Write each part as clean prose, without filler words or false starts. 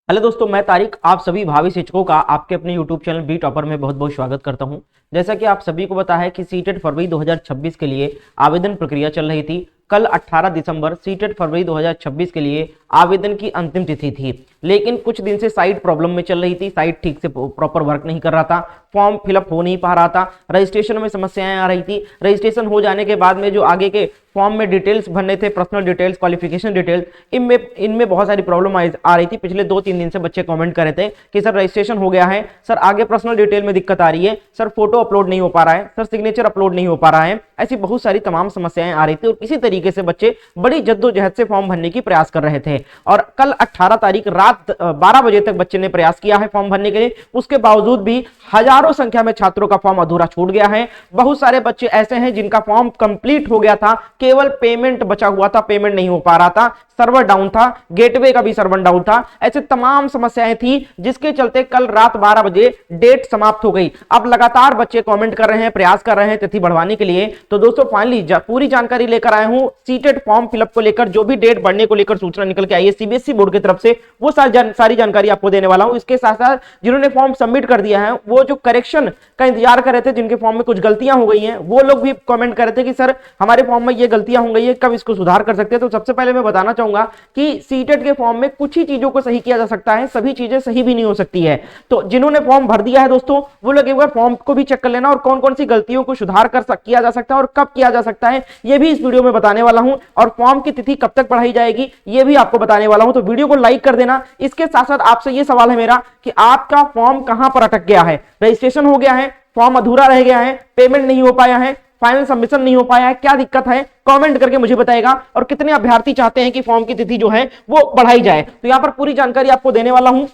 Hello दोस्तों, मैं तारिक आप सभी भावी शिक्षकों का आपके अपने यूट्यूब चैनल बी टॉपर में बहुत बहुत स्वागत करता हूं। जैसा कि आप सभी को पता है कि सीटेट फरवरी 2026 के लिए आवेदन प्रक्रिया चल रही थी। कल 18 दिसंबर सीटेट फरवरी 2026 के लिए आवेदन की अंतिम तिथि थी, लेकिन कुछ दिन से साइट प्रॉब्लम में चल रही थी। साइट ठीक से प्रॉपर वर्क नहीं कर रहा था, फॉर्म फिलअप हो नहीं पा रहा था, रजिस्ट्रेशन में समस्याएं आ रही थी। रजिस्ट्रेशन हो जाने के बाद में जो आगे के फॉर्म में डिटेल्स भरने थे, पर्सनल डिटेल्स, क्वालिफिकेशन डिटेल्स, इनमें बहुत सारी प्रॉब्लम आ रही थी। पिछले 2-3 दिन से बच्चे कमेंट कर रहे थे कि सर रजिस्ट्रेशन हो गया है, सर आगे पर्सनल डिटेल में दिक्कत आ रही है, सर फोटो अपलोड नहीं हो पा रहा है, सर सिग्नेचर अपलोड नहीं हो पा रहा है। ऐसी बहुत सारी तमाम समस्याएं आ रही थी और किसी तरीके से बच्चे बड़ी जद्दोजहद से फॉर्म भरने की प्रयास कर रहे थे। और कल 18 तारीख रात 12 बजे तक बच्चे ने प्रयास किया है फॉर्म भरने के लिए। उसके बावजूद भी हजारों संख्या में छात्रों का फॉर्म अधूरा छूट गया है। बहुत सारे बच्चे ऐसे हैं जिनका फॉर्म कंप्लीट हो गया था, केवल पेमेंट बचा हुआ था, पेमेंट नहीं हो पा रहा था, सर्वर डाउन था, गेटवे का भी सर्वर डाउन था। ऐसे तमाम समस्याएं थी जिसके चलते कल रात 12 बजे डेट समाप्त हो गई। अब लगातार बच्चे कमेंट कर रहे हैं, प्रयास कर रहे हैं तिथि बढ़वाने के लिए। तो दोस्तों फाइनली पूरी जानकारी लेकर आया हूं सीटेट फॉर्म फिलअप को लेकर। जो भी डेट बढ़ने को लेकर सूचना निकल के आई है सीबीएसई बोर्ड की तरफ से, वो सारी जानकारी आपको देने वाला हूं। इसके साथ साथ जिन्होंने फॉर्म सबमिट कर दिया है, वो जो करेक्शन का इंतजार कर रहे थे, जिनके फॉर्म में कुछ गलतियां हो गई हैं, वो लोग भी कमेंट कर रहे थे कि सर हमारे फॉर्म में ये गलतियां हो गई है, कब इसको सुधार कर सकते हैं। तो सबसे पहले मैं बताना चाहूंगा कि सीटेट के फॉर्म में कुछ ही चीजों को सही किया जा सकता है, सभी चीजें सही भी नहीं हो सकती है। तो जिन्होंने फॉर्म भर दिया है दोस्तों, वो लोग एक बार फॉर्म को भी चेक कर लेना और कौन कौन सी गलतियों को सुधार किया जा सकता है और कब किया जा सकता है, ये भी इस वीडियो में बताने वाला हूं। और फॉर्म की तिथि कब तक बढ़ाई जाएगी, ये भी आपको बताने वाला हूं। तो वीडियो को लाइक कर देना। इसके साथ साथ आपसे ये सवाल है मेरा कि आपका फॉर्म कहां पर अटक गया है? रजिस्ट्रेशन हो गया है, फॉर्म अधूरा रह गया है, पेमेंट नहीं हो पाया है, फाइनल सबमिशन नहीं हो पाया है, क्या दिक्कत है? कमेंट करके मुझे बताएगा। और कितने अभ्यर्थी चाहते हैं कि फॉर्म की तिथि जो है वो बढ़ाई जाए, तो यहां पर पूरी जानकारी आपको देने वाला हूं।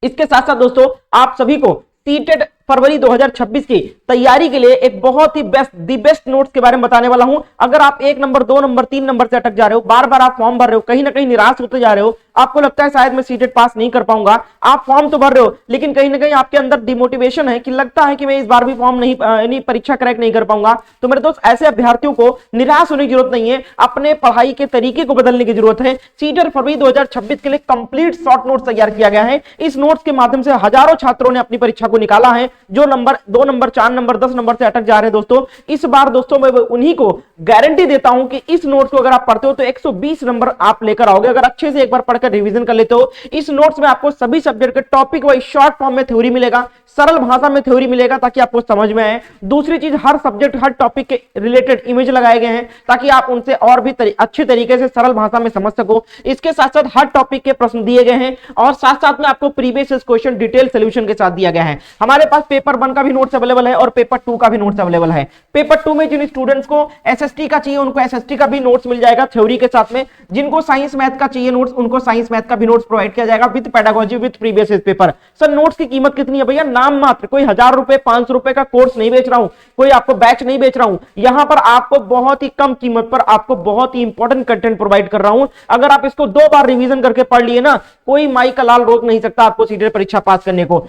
इसके साथ साथ दोस्तों आप सभी को सीटेट फरवरी 2026 की तैयारी के लिए एक बहुत ही बेस्ट नोट्स के बारे में बताने वाला हूं। अगर आप 1 नंबर 2 नंबर 3 नंबर से अटक जा रहे हो, बार बार आप फॉर्म भर रहे हो, कहीं ना कहीं निराश होते जा रहे हो, आपको लगता है शायद मैं सीटेट पास नहीं कर पाऊंगा, आप फॉर्म तो भर रहे हो लेकिन कहीं ना कहीं आपके अंदर डिमोटिवेशन है कि लगता है कि मैं इस बार भी फॉर्म नहीं परीक्षा क्रैक नहीं कर पाऊंगा, तो मेरे दोस्त ऐसे अभ्यर्थियों को निराश होने की जरूरत नहीं है, अपने पढ़ाई के तरीके को बदलने की जरूरत है। सीटेट फरवरी 2026 के लिए कंप्लीट शॉर्ट नोट्स तैयार किया गया है। इस नोट्स के माध्यम से हजारों छात्रों ने अपनी परीक्षा को निकाला है। जो नंबर 2 नंबर 4 नंबर 10 नंबर से अटक जा रहे हैं दोस्तों, इस बार दोस्तों मैं उन्हीं को गारंटी देता हूं कि इस नोट्स को अगर आप पढ़ते हो तो 120 नंबर आप लेकर आओगे। अगर अच्छे से एक बार पढ़कर रिवीजन कर लेते हो, इस नोट्स में आपको सभी सब्जेक्ट के टॉपिक वाइज शॉर्ट फॉर्म में थ्योरी मिलेगा, सरल भाषा में थ्योरी मिलेगा ताकि आपको समझ में आए। दूसरी चीज, हर सब्जेक्ट हर टॉपिक के रिलेटेड इमेज लगाए गए हैं ताकि आप उनसे और भी अच्छे तरीके से सरल भाषा में समझ सको। इसके साथ साथ हर टॉपिक के प्रश्न दिए गए हैं और साथ साथ में आपको प्रीवियस क्वेश्चन डिटेल सोल्यूशन के साथ दिया गया है। हमारे पास पेपर 1 का भी नोट्स अवेलेबल है और पेपर 2 का भी नोट्स अवेलेबल है। पेपर 2 में जिन स्टूडेंट्स को एसएसटी का चाहिए उनको एसएसटी का भी नोट्स मिल जाएगा थ्योरी के साथ में। जिनको साइंस मैथ का चाहिए नोट्स, उनको साइंस मैथ का भी नोट्स प्रोवाइड किया जाएगा with pedagogy with previous paper. Sir notes की कीमत कितनी है भैया? नाम मात्र, कोई 1000 रुपए 500 रुपए का कोर्स नहीं बेच रहा हूं, कोई आपको बैच नहीं बेच रहा हूं। यहां पर आपको बहुत ही कम कीमत पर आपको बहुत ही इंपॉर्टेंट कंटेंट प्रोवाइड कर रहा हूं। अगर आप इसको 2 बार रिवीजन करके पढ़ लिए ना, कोई माई का लाल रोक नहीं सकता आपको सीटेट परीक्षा पास करने को।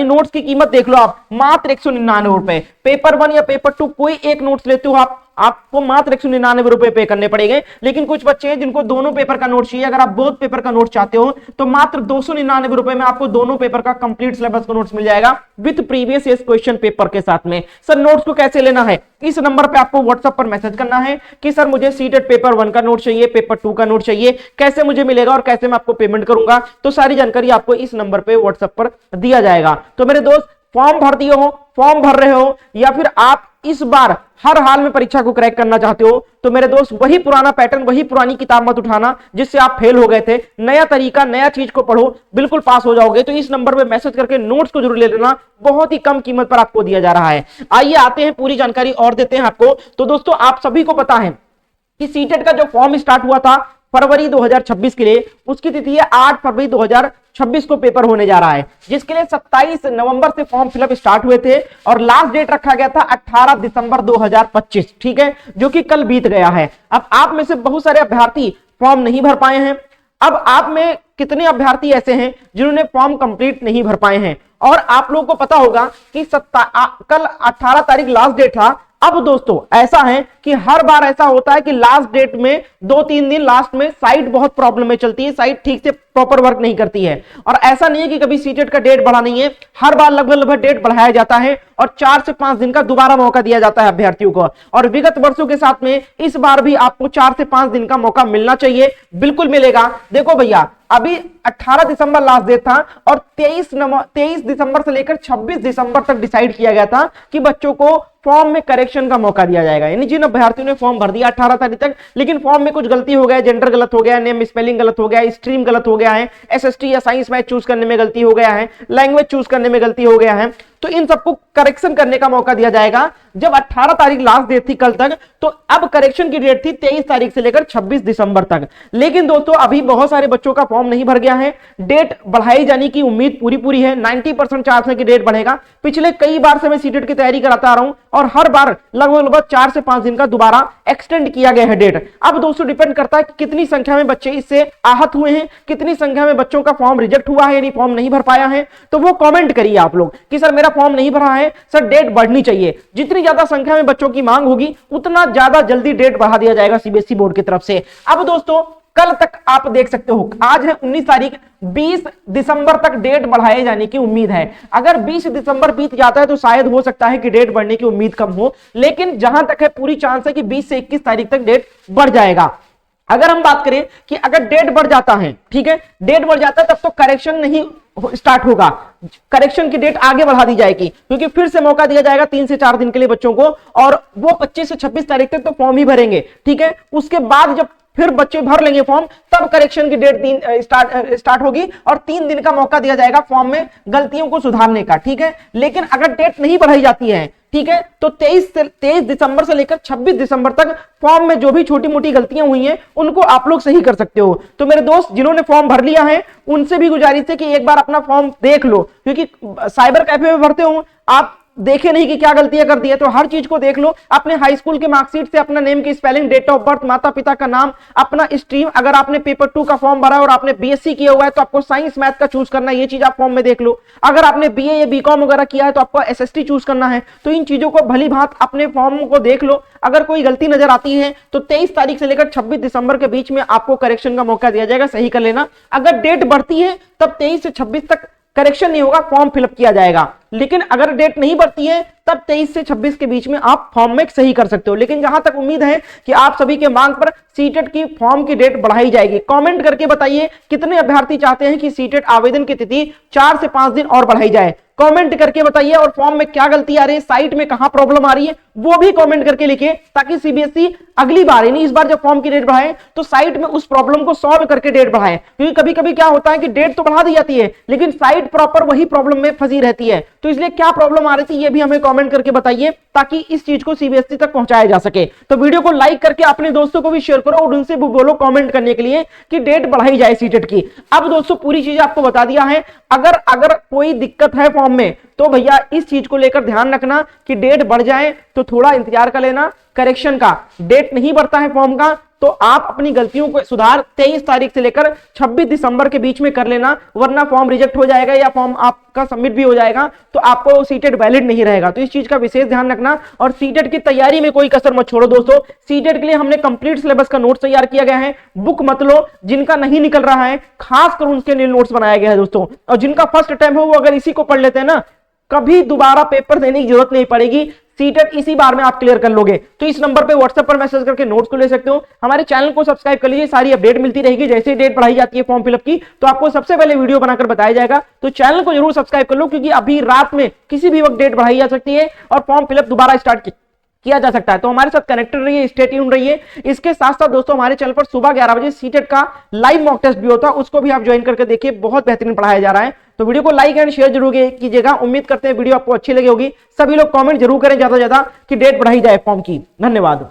नोट्स की कीमत देख लो आप, मात्र 199 रुपए। पेपर 1 या पेपर 2 कोई एक नोट्स लेते हो आपको मात्र 199 रुपए पे करने पड़ेंगे। लेकिन कुछ बच्चे हैं जिनको दोनों पेपर का नोट चाहिए, अगर आप बोथ पेपर का नोट चाहते हो तो मात्र 299 रुपए में आपको दोनों पेपर का कंप्लीट सिलेबस का नोट्स मिल जाएगा विद प्रीवियस क्वेश्चन पेपर के साथ में। सर नोट्स को कैसे लेना है? इस नंबर पे आपको व्हाट्सएप पर मैसेज करना है कि सर मुझे सीटेट पेपर 1 का नोट चाहिए, पेपर 2 का नोट चाहिए, कैसे मुझे मिलेगा और कैसे मैं आपको पेमेंट करूंगा, तो सारी जानकारी आपको इस नंबर पे व्हाट्सएप पर दिया जाएगा। तो मेरे दोस्त फॉर्म भर दिए हो, फॉर्म भर रहे हो, या फिर आप इस बार हर हाल में परीक्षा को क्रैक करना चाहते हो, तो मेरे दोस्त वही पुराना पैटर्न, वही पुरानी किताब मत उठाना जिससे आप फेल हो गए थे। नया तरीका, नया चीज को पढ़ो, बिल्कुल पास हो जाओगे। तो इस नंबर पे मैसेज करके नोट्स को जरूर ले लेना, बहुत ही कम कीमत पर आपको दिया जा रहा है। आइए आते हैं पूरी जानकारी और देते हैं आपको। तो दोस्तों आप सभी को पता है कि सीटेट का जो फॉर्म स्टार्ट हुआ था फरवरी 2026 के लिए, उसकी तिथि है 8 फरवरी 2026 को पेपर होने जा रहा है, जिसके लिए 27 नवंबर से फॉर्म फिलअप स्टार्ट हुए थे और लास्ट डेट रखा गया था 18 दिसंबर 2025, ठीक है, जो कि कल बीत गया है। अब आप में से बहुत सारे अभ्यर्थी फॉर्म नहीं भर पाए हैं। अब आप में कितने अभ्यर्थी ऐसे हैं जिन्होंने फॉर्म कंप्लीट नहीं भर पाए हैं? और आप लोगों को पता होगा कि कल 18 तारीख लास्ट डेट था, अब दोस्तों ऐसा है कि हर बार ऐसा होता है कि लास्ट डेट में 2-3 दिन लास्ट में साइट बहुत प्रॉब्लम में चलती है, साइट ठीक से प्रॉपर वर्क नहीं करती है। और ऐसा नहीं है कि कभी सीटेट का डेट बढ़ा नहीं है, हर बार लगभग डेट बढ़ाया जाता है और 4 से 5 दिन का दोबारा मौका दिया जाता है अभ्यर्थियों को। और विगत वर्षों के साथ में इस बार भी आपको 4 से 5 दिन का मौका मिलना चाहिए, बिल्कुल मिलेगा। देखो भैया, अभी 18 दिसंबर लास्ट डेट था और 23 दिसंबर से लेकर 26 दिसंबर तक डिसाइड किया गया था कि बच्चों को फॉर्म में करेक्शन का मौका दिया जाएगा। यानी जिन अभ्यर्थियों ने फॉर्म भर दिया 18 तारीख तक, लेकिन फॉर्म में कुछ गलती हो गया, जेंडर गलत हो गया, नेम स्पेलिंग गलत हो गया, स्ट्रीम गलत हो गया है, एसएसटी या साइंस मैथ चूज करने में गलती हो गया है, लैंग्वेज चूज करने में गलती हो गया है, तो इन सबको करेक्शन करने का मौका दिया जाएगा। जब 18 तारीख लास्ट डेट थी कल तक, तो अब करेक्शन की डेट थी 23 तारीख से लेकर 26 दिसंबर तक। लेकिन दोस्तों अभी बहुत सारे बच्चों का फॉर्म नहीं भर गया है, डेट बढ़ाई जाने की उम्मीद पूरी है, 90% चांस है कि डेट बढ़ेगा। पिछले कई बार से मैं सीटेट की तैयारी कराता आ रहा हूं और हर बार लगभग 4 से 5 दिन का दोबारा एक्सटेंड किया गया है डेट। अब दोस्तों डिपेंड करता है कि कितनी संख्या में बच्चे इससे आहत हुए हैं, कितनी संख्या में बच्चों का फॉर्म रिजेक्ट हुआ है, यानी फॉर्म नहीं भर पाया है। तो वो कमेंट करिए आप लोग कि सर मेरा फॉर्म नहीं भरा है, सर डेट बढ़नी चाहिए। जितनी ज्यादा संख्या में बच्चों की मांग होगी उतना ज्यादा जल्दी डेट बढ़ा दिया जाएगा सीबीएसई बोर्ड की तरफ से। अब दोस्तों कल तक आप देख सकते हो, आज है 19 तारीख, 20 दिसंबर तक डेट बढ़ाए जाने की उम्मीद है। अगर 20 दिसंबर बीत जाता है तो शायद हो सकता है कि डेट बढ़ने की उम्मीद कम हो, लेकिन जहां तक है पूरी चांस है कि 20 से 21 तारीख तक डेट बढ़ जाएगा। अगर हम बात करें कि अगर डेट बढ़ जाता है, ठीक है, डेट बढ़ जाता है तब तो करेक्शन नहीं स्टार्ट होगा, करेक्शन की डेट आगे बढ़ा दी जाएगी, क्योंकि फिर से मौका दिया जाएगा 3 से 4 दिन के लिए बच्चों को, और वो 25 से 26 तारीख तक तो फॉर्म ही भरेंगे, ठीक है। उसके बाद जब फिर बच्चे भर लेंगे फॉर्म, तब करेक्शन की डेट स्टार्ट होगी और 3 दिन का मौका दिया जाएगा फॉर्म में गलतियों को सुधारने का, ठीक है। लेकिन अगर डेट नहीं बढ़ाई जाती है, ठीक है, तो 23 दिसंबर से लेकर 26 दिसंबर तक फॉर्म में जो भी छोटी मोटी गलतियां हुई हैं उनको आप लोग सही कर सकते हो। तो मेरे दोस्त जिन्होंने फॉर्म भर लिया है उनसे भी गुजारिश है कि एक बार अपना फॉर्म देख लो, क्योंकि साइबर कैफे में भरते हो आप, देखे नहीं कि क्या गलतियां कर दी है, तो हर चीज को देख लो। अपने हाई स्कूल के मार्कशीट से अपना नेम की स्पेलिंग, डेट ऑफ बर्थ, माता पिता का नाम, अपना स्ट्रीम, अगर आपने पेपर 2 का फॉर्म भरा है और आपने बीएससी किया हुआ है तो आपको साइंस मैथ का चूज करना है, ये चीज आप फॉर्म में देख लो। अगर आपने बीए या बीकॉम वगैरह किया है तो आपको एसएसटी चूज करना है, तो इन चीजों को भली भांत अपने फॉर्म को देख लो। अगर कोई गलती नजर आती है तो 23 तारीख से लेकर 26 दिसंबर के बीच में आपको करेक्शन का मौका दिया जाएगा, सही कर लेना। अगर डेट बढ़ती है तब 23 से 26 तक करेक्शन नहीं होगा, फॉर्म फिलअप किया जाएगा। लेकिन अगर डेट नहीं बढ़ती है तब 23 से 26 के बीच में आप फॉर्म में सही कर सकते हो। लेकिन जहां तक उम्मीद है कि आप सभी के मांग पर सीटेट की फॉर्म की डेट बढ़ाई जाएगी। कमेंट करके बताइए कितने अभ्यर्थी चाहते हैं कि सीटेट आवेदन की तिथि 4 से 5 दिन और बढ़ाई जाए, कमेंट करके बताइए। और फॉर्म में क्या गलती आ रही है, साइट में कहां प्रॉब्लम आ रही है, वो भी कमेंट करके लिखिए, ताकि सीबीएसई अगली बार, यानी इस बार जब फॉर्म की डेट बढ़ाए तो साइट में उस प्रॉब्लम को सॉल्व करके डेट बढ़ाए। क्योंकि कभी कभी क्या होता है कि डेट तो बढ़ा दी जाती है लेकिन साइट प्रॉपर वही प्रॉब्लम में फंसी रहती है। तो इसलिए क्या प्रॉब्लम आ रही थी ये भी हमें कमेंट करके बताइए, ताकि इस चीज को सीबीएसई तक पहुंचाया जा सके। तो वीडियो को लाइक करके अपने दोस्तों को भी शेयर करो और उनसे भी बोलो कमेंट करने के लिए कि डेट बढ़ाई जाए सीटेट की। अब दोस्तों पूरी चीज आपको बता दिया है। अगर कोई दिक्कत है फॉर्म में तो भैया इस चीज को लेकर ध्यान रखना कि डेट बढ़ जाए तो थोड़ा इंतजार कर लेना करेक्शन का। डेट नहीं बढ़ता है फॉर्म का तो आप अपनी गलतियों को सुधार 23 तारीख से लेकर 26 दिसंबर के बीच में कर लेना, वरना फॉर्म रिजेक्ट हो जाएगा या फॉर्म आपका सबमिट भी हो जाएगा तो आपको सीटेट वैलिड नहीं रहेगा। तो इस चीज का विशेष ध्यान रखना और सीटेट की तैयारी में कोई कसर मत छोड़ो दोस्तों। सीटेट के लिए हमने कंप्लीट सिलेबस का नोट्स तैयार किया गया है, बुक मत लो। जिनका नहीं निकल रहा है खास कर उनके लिए नोट्स बनाया गया है दोस्तों, और जिनका फर्स्ट अटेम्प्ट हो वो अगर इसी को पढ़ लेते हैं ना, कभी दोबारा पेपर देने की जरूरत नहीं पड़ेगी, सीटेट इसी बार में आप क्लियर कर लोगे। तो इस नंबर पे व्हाट्सएप पर मैसेज करके नोट्स को ले सकते हो। हमारे चैनल को सब्सक्राइब कर लीजिए, सारी अपडेट मिलती रहेगी। जैसे ही डेट बढ़ाई जाती है फॉर्म फिलअप की तो आपको सबसे पहले वीडियो बनाकर बताया जाएगा। तो चैनल को जरूर सब्सक्राइब कर लो, क्योंकि अभी रात में किसी भी वक्त डेट बढ़ाई जा सकती है और फॉर्म फिलअप दोबारा स्टार्ट किया जा सकता है। तो हमारे साथ कनेक्टेड रहिए, स्टे ट्यून्ड रहिए। इसके साथ साथ दोस्तों हमारे चैनल पर सुबह 11 बजे सीटेट का लाइव मॉक टेस्ट भी होता है, उसको भी आप ज्वाइन करके देखिए, बहुत बेहतरीन पढ़ाया जा रहा है। तो वीडियो को लाइक एंड शेयर जरूर कीजिएगा। उम्मीद करते हैं वीडियो आपको अच्छी लगी होगी। सभी लोग कमेंट जरूर करें ज्यादा से ज्यादा कि डेट बढ़ाई जाए फॉर्म की। धन्यवाद।